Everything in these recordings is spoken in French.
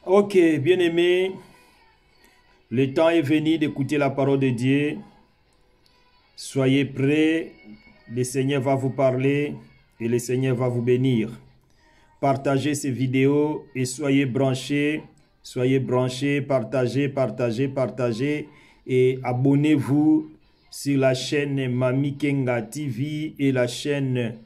Ok, bien-aimés, le temps est venu d'écouter la parole de Dieu. Soyez prêts, le Seigneur va vous parler et le Seigneur va vous bénir. Partagez ces vidéos et soyez branchés, partagez et abonnez-vous sur la chaîne Mami Kenga TV et la chaîne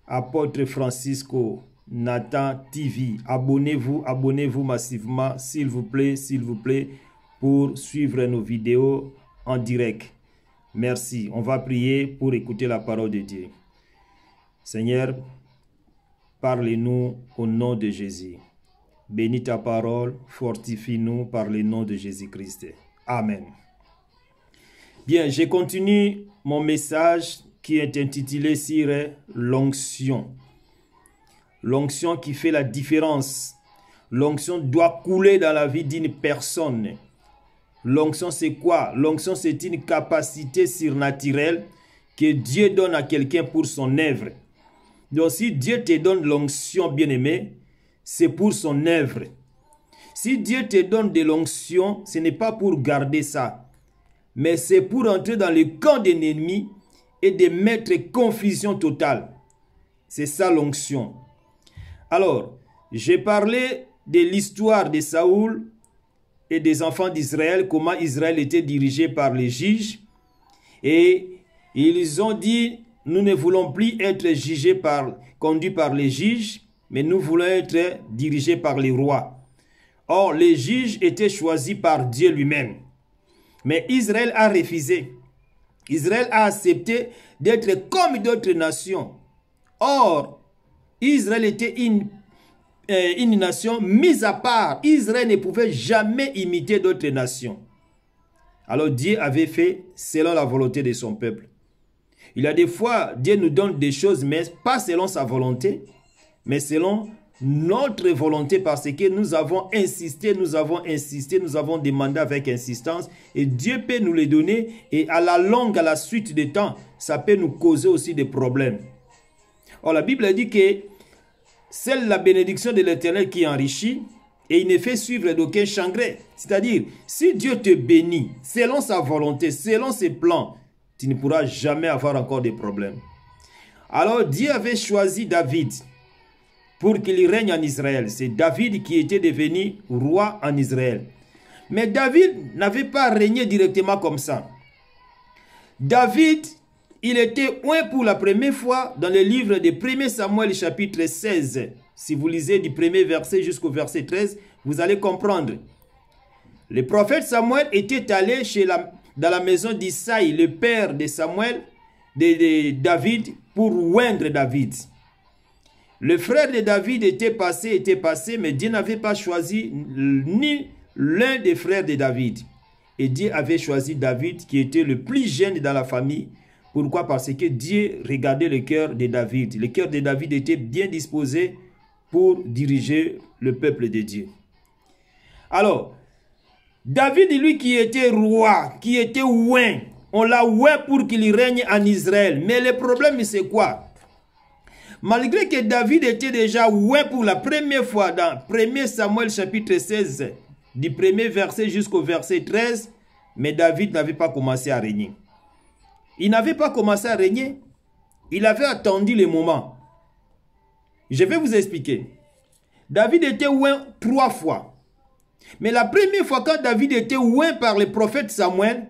Apôtre Francisco Nathan TV. Abonnez-vous massivement, s'il vous plaît, pour suivre nos vidéos en direct. Merci. On va prier pour écouter la parole de Dieu. Seigneur, parlez-nous au nom de Jésus. Bénis ta parole, fortifie-nous par le nom de Jésus-Christ. Amen. Bien, je continue mon message qui est intitulé sur l'onction. L'onction qui fait la différence. L'onction doit couler dans la vie d'une personne. L'onction, c'est quoi? L'onction, c'est une capacité surnaturelle que Dieu donne à quelqu'un pour son œuvre. Donc, si Dieu te donne l'onction, bien-aimé, c'est pour son œuvre. Si Dieu te donne de l'onction, ce n'est pas pour garder ça, mais c'est pour entrer dans le camp de l'ennemi et de mettre confusion totale. C'est ça l'onction. Alors, j'ai parlé de l'histoire de Saoul et des enfants d'Israël, comment Israël était dirigé par les juges. Et ils ont dit, nous ne voulons plus être conduits par les juges, mais nous voulons être dirigés par les rois. Or, les juges étaient choisis par Dieu lui-même. Mais Israël a refusé. Israël a accepté d'être comme d'autres nations. Or, Israël était une nation mise à part. Israël ne pouvait jamais imiter d'autres nations. Alors Dieu avait fait selon la volonté de son peuple. Il y a des fois, Dieu nous donne des choses, mais pas selon sa volonté, mais selon notre volonté, parce que nous avons insisté, nous avons demandé avec insistance, et Dieu peut nous les donner, et à la longue, à la suite des temps, ça peut nous causer aussi des problèmes. Or, la Bible dit que c'est la bénédiction de l'Éternel qui enrichit, et il ne fait suivre d'aucun chagrin. C'est-à-dire, si Dieu te bénit, selon sa volonté, selon ses plans, tu ne pourras jamais avoir encore de problèmes. Alors, Dieu avait choisi David pour qu'il règne en Israël. C'est David qui était devenu roi en Israël. Mais David n'avait pas régné directement comme ça. David, il était oint pour la première fois dans le livre de 1 Samuel chapitre 16. Si vous lisez du premier verset jusqu'au verset 13, vous allez comprendre. Le prophète Samuel était allé dans la maison d'Isaïe, le père de Samuel, de David, pour oindre David. Le frère de David était passé, mais Dieu n'avait pas choisi ni l'un des frères de David. Et Dieu avait choisi David, qui était le plus jeune dans la famille. Pourquoi? Parce que Dieu regardait le cœur de David. Le cœur de David était bien disposé pour diriger le peuple de Dieu. Alors, David, lui qui était roi, qui était oint, on l'a oint pour qu'il règne en Israël. Mais le problème, c'est quoi? Malgré que David était déjà oint pour la première fois dans 1 Samuel chapitre 16, du premier verset jusqu'au verset 13, mais David n'avait pas commencé à régner. Il n'avait pas commencé à régner. Il avait attendu le moment. Je vais vous expliquer. David était oint 3 fois. Mais la première fois quand David était oint par le prophète Samuel,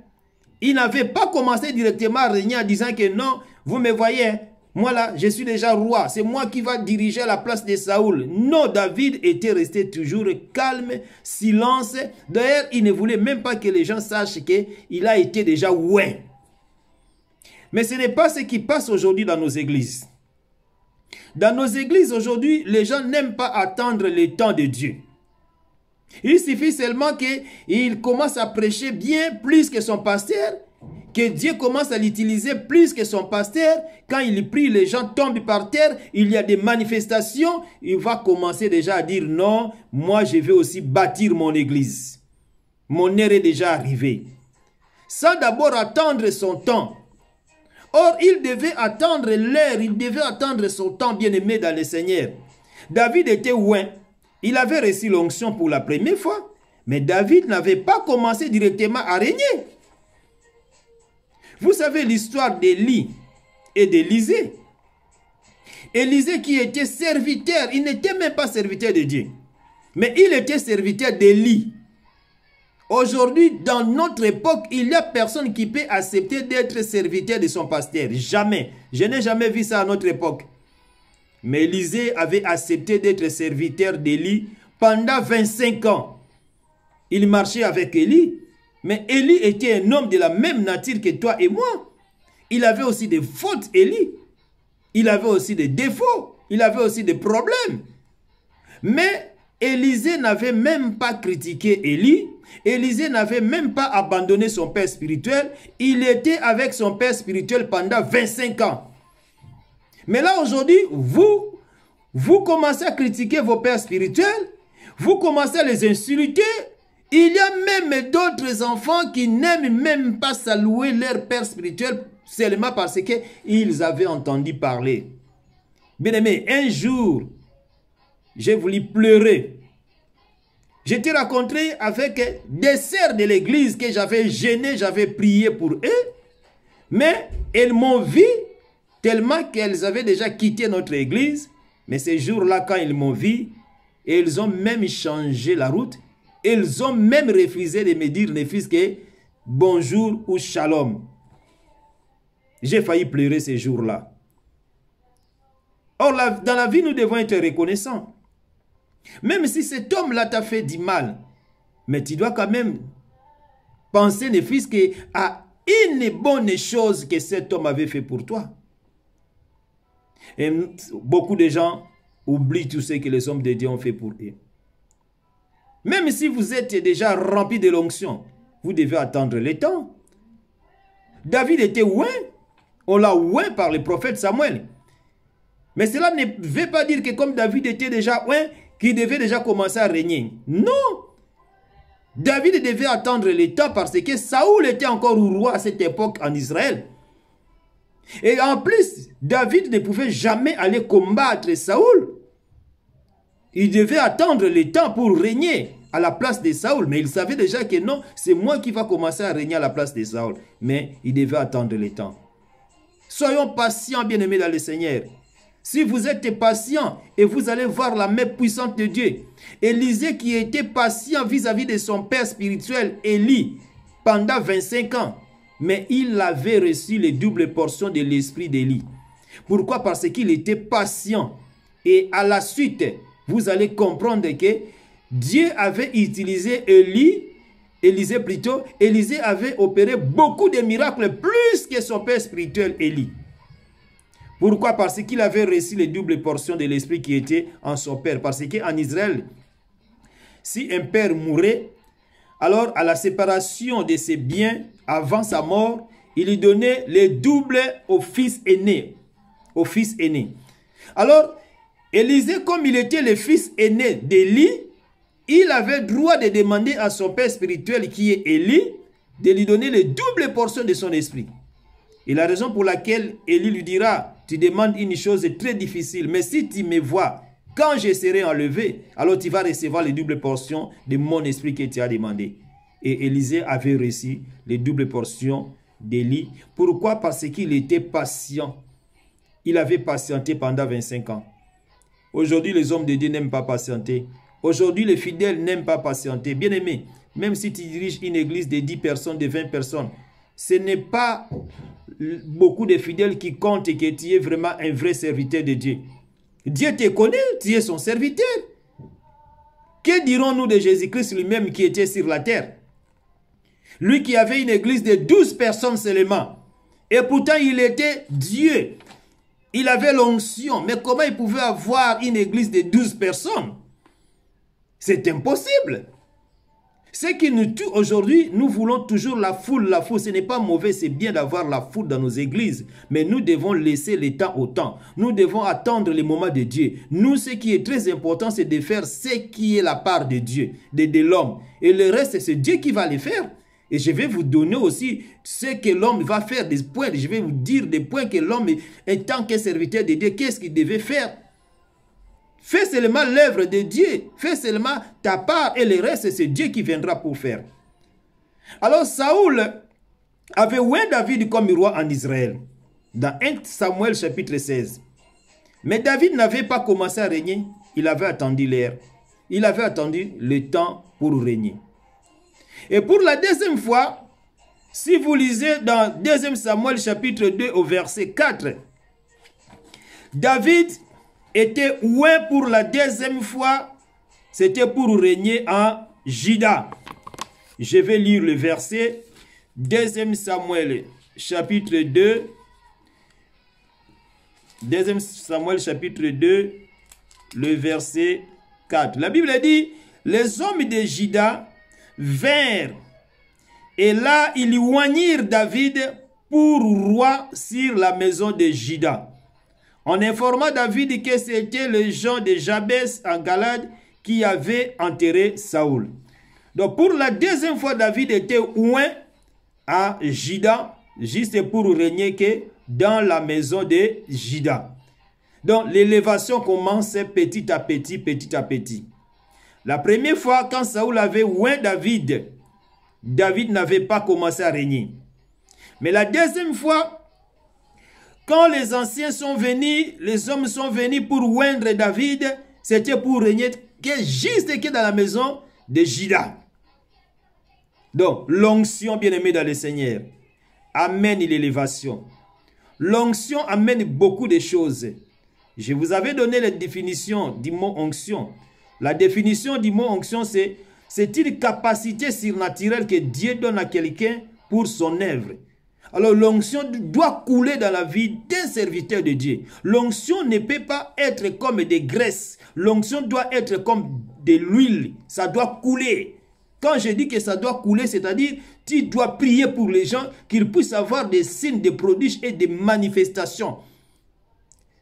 il n'avait pas commencé directement à régner en disant que non, vous me voyez, moi là, je suis déjà roi. C'est moi qui va diriger à la place de Saoul. Non, David était resté toujours calme, silence. D'ailleurs, il ne voulait même pas que les gens sachent qu'il a été déjà oint. Mais ce n'est pas ce qui passe aujourd'hui dans nos églises. Dans nos églises aujourd'hui, les gens n'aiment pas attendre le temps de Dieu. Il suffit seulement qu'il commence à prêcher bien plus que son pasteur, que Dieu commence à l'utiliser plus que son pasteur. Quand il prie, les gens tombent par terre, il y a des manifestations, il va commencer déjà à dire non, moi je vais aussi bâtir mon église. Mon heure est déjà arrivée. Sans d'abord attendre son temps. Or, il devait attendre l'heure, il devait attendre son temps bien-aimé dans le Seigneur. David était oint. Il avait reçu l'onction pour la première fois, mais David n'avait pas commencé directement à régner. Vous savez l'histoire d'Élie et d'Élisée. Élisée qui était serviteur, il n'était même pas serviteur de Dieu, mais il était serviteur d'Élie. Aujourd'hui, dans notre époque, il n'y a personne qui peut accepter d'être serviteur de son pasteur. Jamais. Je n'ai jamais vu ça à notre époque. Mais Élisée avait accepté d'être serviteur d'Élie pendant 25 ans. Il marchait avec Élie. Mais Élie était un homme de la même nature que toi et moi. Il avait aussi des fautes, Élie. Il avait aussi des défauts. Il avait aussi des problèmes. Mais Élisée n'avait même pas critiqué Élie. Élisée n'avait même pas abandonné son père spirituel. Il était avec son père spirituel pendant 25 ans. Mais là aujourd'hui, vous commencez à critiquer vos pères spirituels. Vous commencez à les insulter. Il y a même d'autres enfants qui n'aiment même pas saluer leur père spirituel seulement parce qu'ils avaient entendu parler. Bien aimé, un jour, j'ai voulu pleurer. J'étais rencontré avec des sœurs de l'église que j'avais gêné, j'avais prié pour eux. Mais elles m'ont vu tellement qu'elles avaient déjà quitté notre église. Mais ces jours-là, quand ils m'ont vu, ils ont même changé la route. Ils ont même refusé de me dire ne fût-ce que bonjour ou shalom. J'ai failli pleurer ces jours-là. Or, dans la vie, nous devons être reconnaissants. Même si cet homme-là t'a fait du mal, mais tu dois quand même penser ne fût-ce qu'à une bonne chose que cet homme avait fait pour toi. Et beaucoup de gens oublient tout ce que les hommes de Dieu ont fait pour eux. Même si vous êtes déjà rempli de l'onction, vous devez attendre le temps. David était oint. On l'a oint par le prophète Samuel. Mais cela ne veut pas dire que comme David était déjà oint, qu'il devait déjà commencer à régner. Non. David devait attendre le temps parce que Saoul était encore roi à cette époque en Israël. Et en plus, David ne pouvait jamais aller combattre Saoul. Il devait attendre le temps pour régner à la place de Saoul. Mais il savait déjà que non, c'est moi qui va commencer à régner à la place de Saoul. Mais il devait attendre le temps. Soyons patients, bien-aimés dans le Seigneur. Si vous êtes patient et vous allez voir la main puissante de Dieu. Élisée qui était patient vis-à-vis de son père spirituel, Élie, pendant 25 ans. Mais il avait reçu les doubles portions de l'esprit d'Élie. Pourquoi? Parce qu'il était patient. Et à la suite, vous allez comprendre que Dieu avait utilisé Élisée plutôt. Élisée avait opéré beaucoup de miracles, plus que son père spirituel Élie. Pourquoi? Parce qu'il avait reçu les doubles portions de l'esprit qui était en son père. Parce qu'en Israël, si un père mourait, alors à la séparation de ses biens, avant sa mort, il lui donnait les doubles au fils aîné. Au fils aîné. Alors, Élisée, comme il était le fils aîné d'Élie, il avait droit de demander à son père spirituel qui est Élie, de lui donner les doubles portions de son esprit. Et la raison pour laquelle Élie lui dira, tu demandes une chose très difficile, mais si tu me vois, quand je serai enlevé, alors tu vas recevoir les doubles portions de mon esprit que tu as demandé. Et Élisée avait reçu les doubles portions d'Élie. Pourquoi? Parce qu'il était patient. Il avait patienté pendant 25 ans. Aujourd'hui, les hommes de Dieu n'aiment pas patienter. Aujourd'hui, les fidèles n'aiment pas patienter. Bien aimé, même si tu diriges une église de 10 personnes, de 20 personnes, ce n'est pas beaucoup de fidèles qui comptent et que tu es vraiment un vrai serviteur de Dieu. Dieu te connaît, tu es son serviteur. Que dirons-nous de Jésus-Christ lui-même qui était sur la terre? Lui qui avait une église de 12 personnes seulement. Et pourtant, il était Dieu. Il avait l'onction. Mais comment il pouvait avoir une église de 12 personnes? C'est impossible. Ce qui nous tue aujourd'hui, nous voulons toujours la foule. La foule, ce n'est pas mauvais, c'est bien d'avoir la foule dans nos églises. Mais nous devons laisser le temps au temps. Nous devons attendre le moment de Dieu. Nous, ce qui est très important, c'est de faire ce qui est la part de Dieu, de l'homme. Et le reste, c'est Dieu qui va le faire. Et je vais vous donner aussi ce que l'homme va faire, des points. Je vais vous dire des points que l'homme, en tant que serviteur de Dieu, qu'est-ce qu'il devait faire. Fais seulement l'œuvre de Dieu. Fais seulement ta part et le reste, c'est Dieu qui viendra pour faire. Alors Saoul avait oint David comme roi en Israël. Dans 1 Samuel chapitre 16. Mais David n'avait pas commencé à régner. Il avait attendu l'heure. Il avait attendu le temps pour régner. Et pour la deuxième fois, si vous lisez dans 2 Samuel chapitre 2 au verset 4, David était oint pour la deuxième fois, c'était pour régner en Juda. Je vais lire le verset 2 Samuel chapitre 2. 2 Samuel chapitre 2, le verset 4. La Bible dit, les hommes de Juda vinrent, et là ils oignirent David pour roi sur la maison de Juda. On informa David que c'était les gens de Jabès en Galade qui avaient enterré Saoul. Donc pour la deuxième fois, David était oint à Juda, juste pour régner que dans la maison de Juda. Donc l'élévation commence petit à petit, petit à petit. La première fois, quand Saoul avait oint David, David n'avait pas commencé à régner. Mais la deuxième fois, quand les anciens sont venus, les hommes sont venus pour oindre David, c'était pour régner juste dans la maison de Juda. Donc, l'onction, bien-aimé dans le Seigneur, amène l'élévation. L'onction amène beaucoup de choses. Je vous avais donné la définition du mot onction. La définition du mot onction, c'est une capacité surnaturelle que Dieu donne à quelqu'un pour son œuvre. Alors l'onction doit couler dans la vie d'un serviteur de Dieu. L'onction ne peut pas être comme des graisses. L'onction doit être comme de l'huile. Ça doit couler. Quand je dis que ça doit couler, c'est-à-dire tu dois prier pour les gens qu'ils puissent avoir des signes, des prodiges et des manifestations.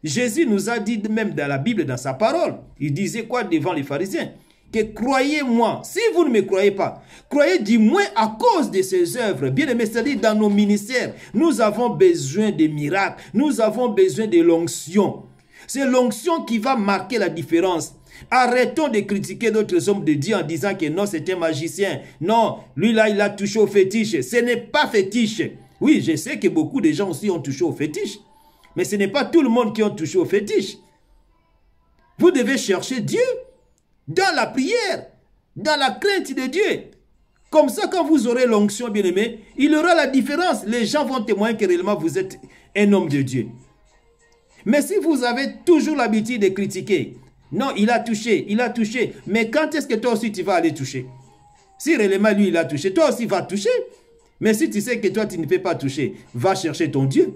Jésus nous a dit même dans la Bible, dans sa parole, il disait quoi devant les pharisiens? Que croyez-moi, si vous ne me croyez pas, croyez du moins à cause de ces œuvres. Bien aimé, c'est-à-dire dans nos ministères, nous avons besoin de miracles, nous avons besoin de l'onction. C'est l'onction qui va marquer la différence. Arrêtons de critiquer d'autres hommes de Dieu en disant que non, c'est un magicien. Non, lui là, il a touché au fétiche. Ce n'est pas fétiche. Oui, je sais que beaucoup de gens aussi ont touché au fétiche. Mais ce n'est pas tout le monde qui a touché au fétiche. Vous devez chercher Dieu dans la prière, dans la crainte de Dieu. Comme ça, quand vous aurez l'onction, bien-aimé, il y aura la différence. Les gens vont témoigner que réellement vous êtes un homme de Dieu. Mais si vous avez toujours l'habitude de critiquer, non, il a touché, mais quand est-ce que toi aussi tu vas aller toucher? Si réellement lui il a touché, toi aussi vas toucher. Mais si tu sais que toi tu ne peux pas toucher, va chercher ton Dieu.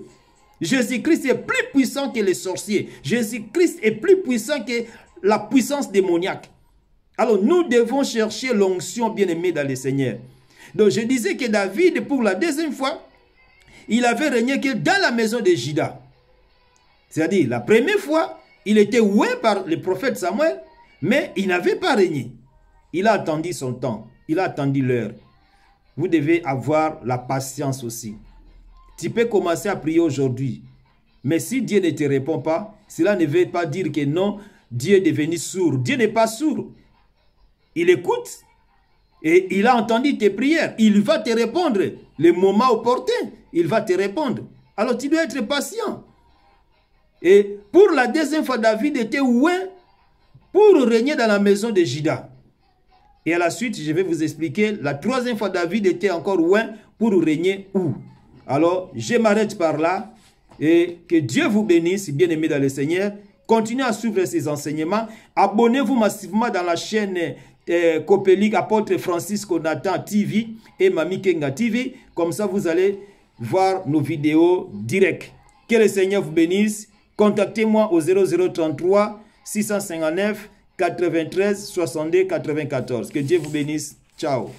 Jésus-Christ est plus puissant que les sorciers. Jésus-Christ est plus puissant que la puissance démoniaque. Alors nous devons chercher l'onction bien-aimée dans le Seigneur. Donc je disais que David, pour la deuxième fois, il avait régné que dans la maison de Juda. C'est-à-dire, la première fois, il était oint par le prophète Samuel, mais il n'avait pas régné. Il a attendu son temps, il a attendu l'heure. Vous devez avoir la patience aussi. Tu peux commencer à prier aujourd'hui, mais si Dieu ne te répond pas, cela ne veut pas dire que non, Dieu est devenu sourd. Dieu n'est pas sourd. Il écoute et il a entendu tes prières. Il va te répondre. Le moment opportun, il va te répondre. Alors tu dois être patient. Et pour la deuxième fois, David était oint pour régner dans la maison de Juda. Et à la suite, je vais vous expliquer, la troisième fois, David était encore oint pour régner où? Alors, je m'arrête par là et que Dieu vous bénisse, bien-aimés dans le Seigneur. Continuez à suivre ces enseignements. Abonnez-vous massivement dans la chaîne Copélique, Apôtre Francisco Nathan TV et Mami Kenga TV. Comme ça, vous allez voir nos vidéos directes. Que le Seigneur vous bénisse. Contactez-moi au 0033 659 93 62 94. Que Dieu vous bénisse. Ciao.